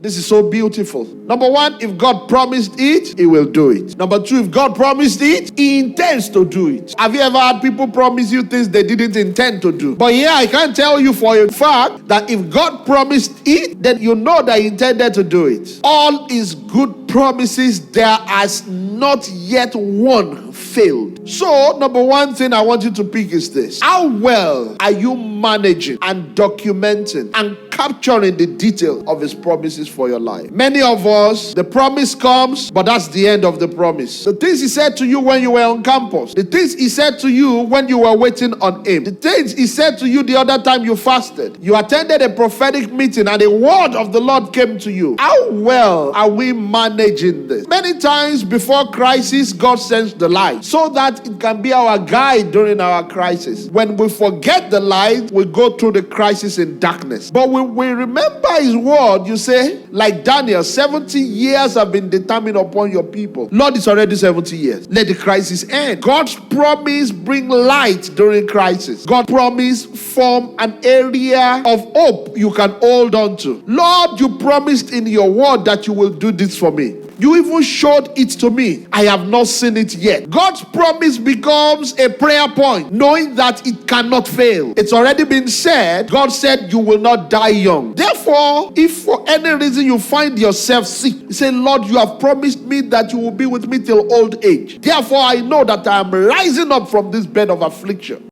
This is so beautiful. Number one, if God promised it, He will do it. Number two, if God promised it, He intends to do it. Have you ever had people promise you things they didn't intend to do? But yeah, I can tell you for a fact that if God promised it, then you know that He intended to do it. All His good promises, there has not yet one failed. So, number one thing I want you to pick is this. How well are you managing and documenting and capturing the detail of His promises for your life? Many of us, the promise comes, but that's the end of the promise. The things He said to you when you were on campus, the things He said to you when you were waiting on Him, the things He said to you the other time you fasted, you attended a prophetic meeting and a word of the Lord came to you. How well are we managing this? Many times before crisis, God sends the light so that it can be our guide during our crisis. When we forget the light, we go through the crisis in darkness. But when we remember His word, you say, like Daniel, 70 years have been determined upon your people. Lord, it's already 70 years. Let the crisis end. God's promise bring light during crisis. God's promise form an area of hope you can hold on to. Lord, you promised in your word that you will do this for me. You even showed it to me. I have not seen it yet. God's promise becomes a prayer point, knowing that it cannot fail. It's already been said. God said you will not die young. Therefore, if for any reason you find yourself sick, you say, Lord, you have promised me that you will be with me till old age. Therefore, I know that I am rising up from this bed of affliction.